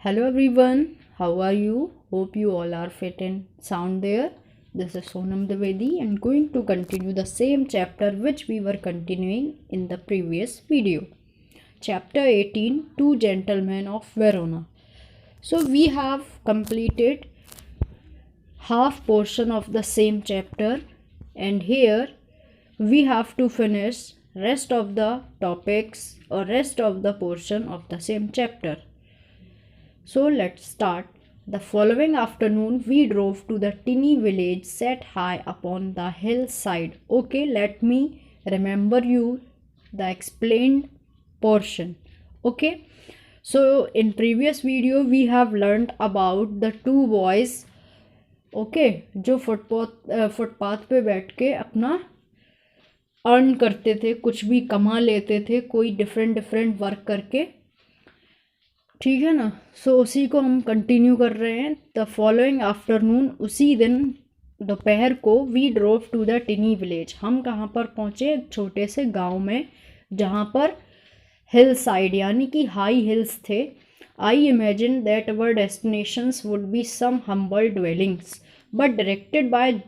Hello everyone, how are you? Hope you all are fit and sound there. This is Sonam Dwivedi and going to continue the same chapter which we were continuing in the previous video. Chapter 18, Two Gentlemen of Verona. So we have completed half portion of the same chapter and here we have to finish rest of the topics or rest of the portion of the same chapter. So let's start. The following afternoon, we drove to the tiny village set high upon the hillside. Okay, let me remember you the explained portion. Okay, so in previous video we have learned about the two boys. Okay, जो footpath पे बैठ के अपना earn करते थे, कुछ भी कमा लेते थे, कोई डिफरेंट वर्क करके, ठीक है ना। सो उसी को हम कंटिन्यू कर रहे हैं। द फॉलोइंग आफ्टरनून, उसी दिन दोपहर को, we drove to the tiny village, हम कहाँ पर पहुँचे? छोटे से गांव में जहाँ पर हिल साइड यानी कि हाई हिल्स थे। I imagine that our destinations would be some humble dwellings but directed by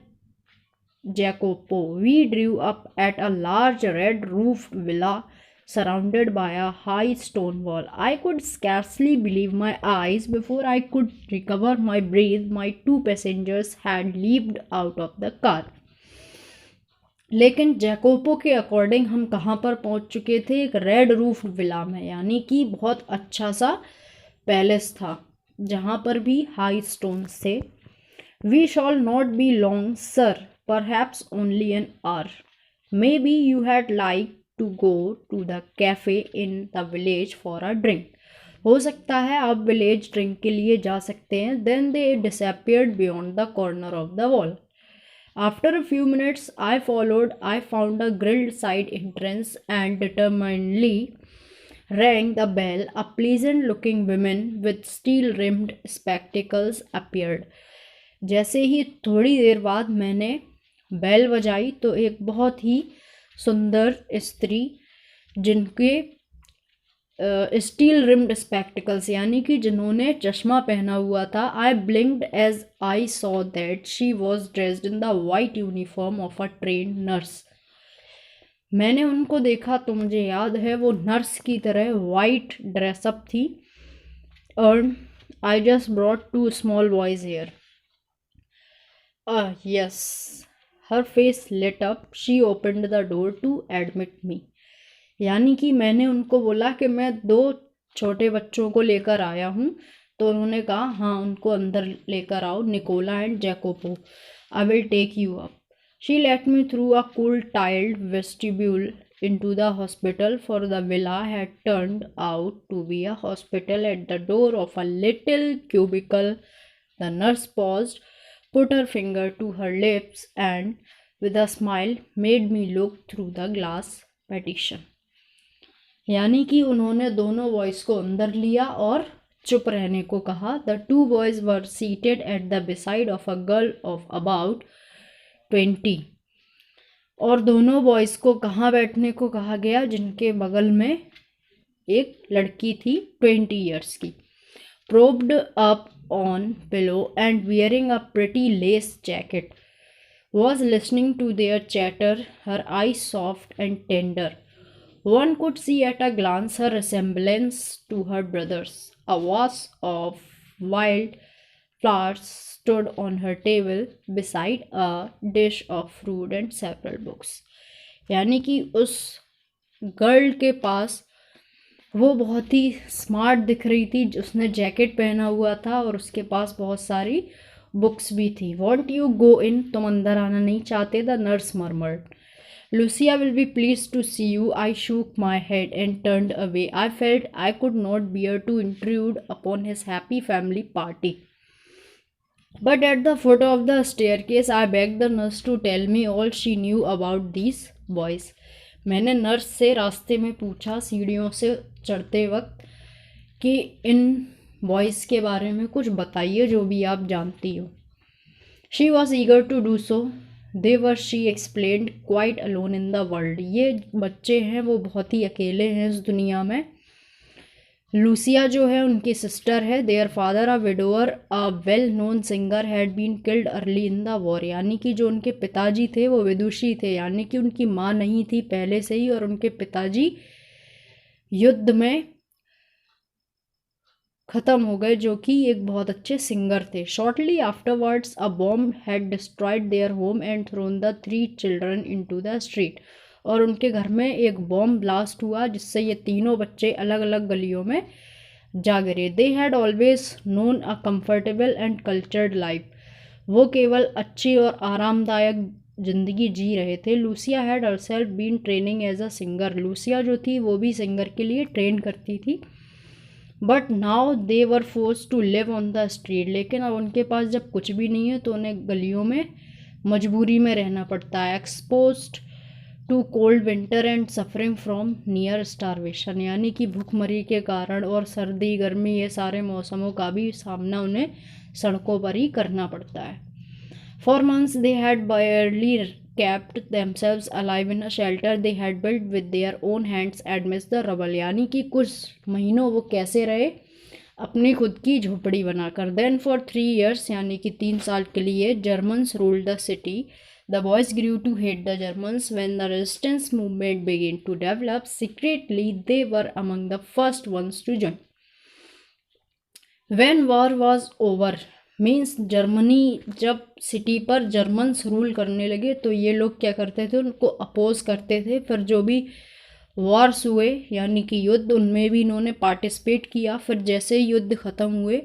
Jacopo, we drew up at a large red roofed villa surrounded by a high stone wall. I could scarcely believe my eyes. Before I could recover my breath, my two passengers had leaped out of the car. लेकिन जैकोपो के according हम कहाँ पर पहुँच चुके थे? एक red roof villa में, यानी कि बहुत अच्छा सा पैलेस था जहाँ पर भी हाई स्टोन्स थे। We shall not be long, sir. Perhaps only an hour. Maybe you had like to go to the cafe in the village for a drink. हो सकता है आप विलेज ड्रिंक के लिए जा सकते हैं। Then they disappeared beyond the corner of the wall. After a few minutes, I followed. I found a grilled side entrance and determinedly rang the bell. A pleasant-looking woman with steel-rimmed spectacles appeared. जैसे ही थोड़ी देर बाद मैंने bell बजाई तो एक बहुत ही सुंदर स्त्री जिनके स्टील रिम्ड स्पेक्टिकल्स यानी कि जिन्होंने चश्मा पहना हुआ था, I blinked as I saw that she was dressed in the white uniform of a trained nurse. मैंने उनको देखा तो मुझे याद है वो नर्स की तरह वाइट ड्रेसअप थी। और I just brought two small boys here. Yes. Her face lit up. She opened the door to admit me. यानी कि मैंने उनको बोला कि मैं दो छोटे बच्चों को लेकर आया हूँ, तो उन्होंने कहा हाँ उनको अंदर लेकर आओ, Nicola and Jacopo, I will take you up. She let me through a cool tiled vestibule into the hospital, for the villa had turned out to be a hospital. At the door of a little cubicle, the nurse paused, put her finger to her lips and with a smile made me look through the glass partition. यानी कि उन्होंने दोनों boys को अंदर लिया और चुप रहने को कहा। The two boys were seated at the beside of a girl of about 20. और दोनों बॉयज़ को कहाँ बैठने को कहा गया? जिनके बगल में एक लड़की थी 20 years की, propped up on pillow and wearing a pretty lace jacket, was listening to their chatter, her eyes soft and tender. One could see at a glance her resemblance to her brothers. A vase of wild flowers stood on her table beside a dish of fruit and several books. यानी कि उस girl के पास वो बहुत ही smart दिख रही थी, उसने जैकेट पहना हुआ था और उसके पास बहुत सारी बुक्स भी थी। वॉन्ट यू गो इन, तुम अंदर आना नहीं चाहते? The nurse murmured. Lucia will be pleased to see you. I shook my head and turned away. I felt I could not bear to intrude upon his happy family party, but at the foot of the staircase I begged the nurse to tell me all she knew about these boys. मैंने nurse से रास्ते में पूछा, सीढ़ियों से चढ़ते वक्त, कि इन बॉयज़ के बारे में कुछ बताइए जो भी आप जानती हो। She was eager to do so. They were, she explained, quite alone in the world. ये बच्चे हैं वो बहुत ही अकेले हैं इस दुनिया में। लूसिया जो है उनकी सिस्टर है। Their father a widower a well known singer had been killed early in the war, यानी कि जो उनके पिताजी थे वो विदुषी थे, यानी कि उनकी माँ नहीं थी पहले से ही, और उनके पिताजी युद्ध में ख़त्म हो गए, जो कि एक बहुत अच्छे सिंगर थे। Shortly afterwards a bomb had destroyed their home and thrown the 3 children into the street, और उनके घर में एक बॉम्ब ब्लास्ट हुआ जिससे ये तीनों बच्चे अलग अलग गलियों में जा गिरे। They had always known a comfortable and cultured life, वो केवल अच्छी और आरामदायक ज़िंदगी जी रहे थे। Lucia had herself been training as a singer, Lucia जो थी वो भी सिंगर के लिए ट्रेन करती थी। But now they were force to live on the street, लेकिन अब उनके पास जब कुछ भी नहीं है तो उन्हें गलियों में मजबूरी में रहना पड़ता है। Exposed to cold winter and suffering from near starvation, यानी कि भूखमरी के कारण और सर्दी गर्मी ये सारे मौसमों का भी सामना उन्हें सड़कों पर ही करना पड़ता है। For months they had barely kept themselves alive in a shelter they had built with their own hands amidst the rubble, यानी कि कुछ महीनों वो कैसे रहे अपनी खुद की झोपड़ी बनाकर। Then for 3 years, यानी कि 3 साल के लिए Germans ruled the city. The boys grew to hate the Germans. When the resistance movement began to develop, secretly they were among the first ones to join. When war was over means Germany जब city पर Germans rule करने लगे तो ये लोग क्या करते थे, उनको अपोज करते थे। फिर जो भी वॉर्स हुए यानी कि युद्ध, उनमें भी इन्होंने पार्टिसिपेट किया। फिर जैसे युद्ध ख़त्म हुए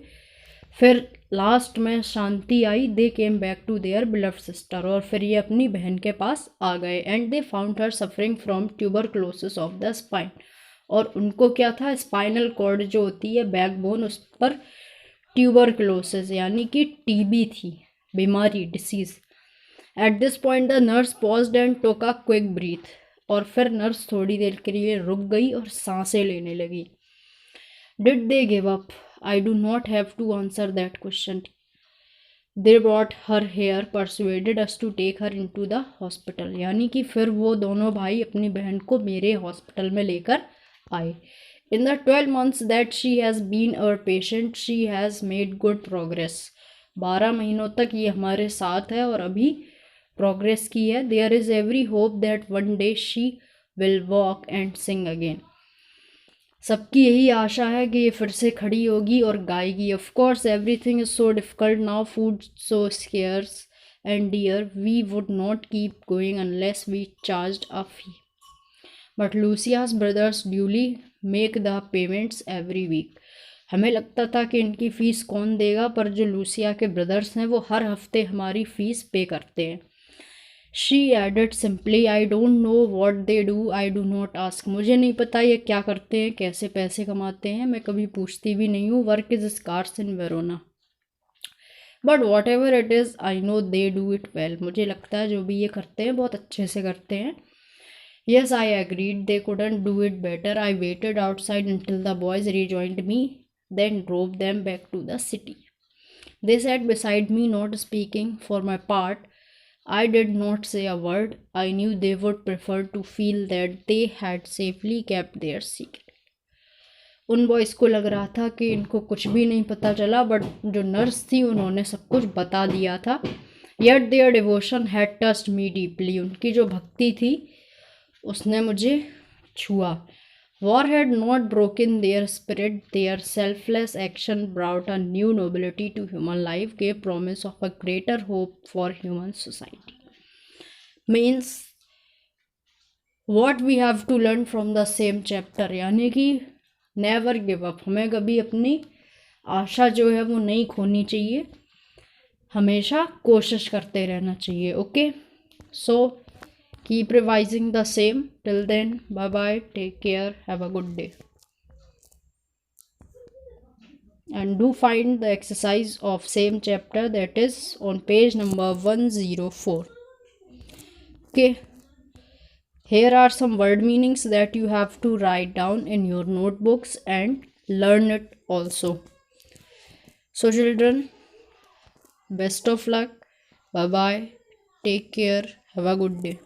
फिर लास्ट में शांति आई। They came back to their beloved sister, और फिर ये अपनी बहन के पास आ गए। And they found her suffering from tuberculosis of the spine, और उनको क्या था, स्पाइनल कॉर्ड जो होती है बैकबोन, उस पर ट्यूबरक्लोसिस यानी कि टीबी थी, बीमारी, disease. At this point the nurse paused and took a quick breath, और फिर नर्स थोड़ी देर के लिए रुक गई और सांसें लेने लगी। Did they give up? I do not have to answer that question. They brought her here, persuaded us to take her into the hospital, यानी कि फिर वो दोनों भाई अपनी बहन को मेरे हॉस्पिटल में लेकर आए। In the 12 months that she has been our patient, she has made good progress. 12 महीनों तक ये हमारे साथ है और अभी प्रोग्रेस की है। There is every hope that one day she will walk and sing again. सबकी यही आशा है कि ये फिर से खड़ी होगी और गाएगी। Of course, everything is so difficult now, food so scarce and dear. We would not keep going unless we charged a fee. But Lucia's brothers duly make the payments every week. हमें लगता था कि इनकी fees कौन देगा, पर जो Lucia के ब्रदर्स हैं वो हर हफ्ते हमारी फ़ीस पे करते हैं। She added simply, I don't know what they do, I do not ask. मुझे नहीं पता ये क्या करते हैं, कैसे पैसे कमाते हैं, मैं कभी पूछती भी नहीं हूँ। Work is scarce in Verona. But whatever it is, I know they do it well. मुझे लगता है जो भी ये करते हैं बहुत अच्छे से करते हैं। Yes, I agreed. They couldn't do it better. I waited outside until the boys rejoined me, then drove them back to the city. They sat beside me, not speaking. For my part, I did not say a word. I knew they would prefer to feel that they had safely kept their secret. उन boys को लग रहा था कि इनको कुछ भी नहीं पता चला, बट जो नर्स थी उन्होंने सब कुछ बता दिया था। Yet their devotion had touched me deeply. उनकी जो भक्ति थी उसने मुझे छुआ। War had not broken their spirit. Their selfless action brought a new nobility to human life, gave promise of a greater hope for human society. Means what we have to learn from the same chapter, यानी कि never give up. हमें कभी अपनी आशा जो है वो नहीं खोनी चाहिए, हमेशा कोशिश करते रहना चाहिए। Okay, so keep revising the same. Till then, bye bye, take care, have a good day. And do find the exercise of same chapter, that is on page number 104. Okay, here are some word meanings that you have to write down in your notebooks and learn it also. So children, best of luck, bye bye, take care, have a good day.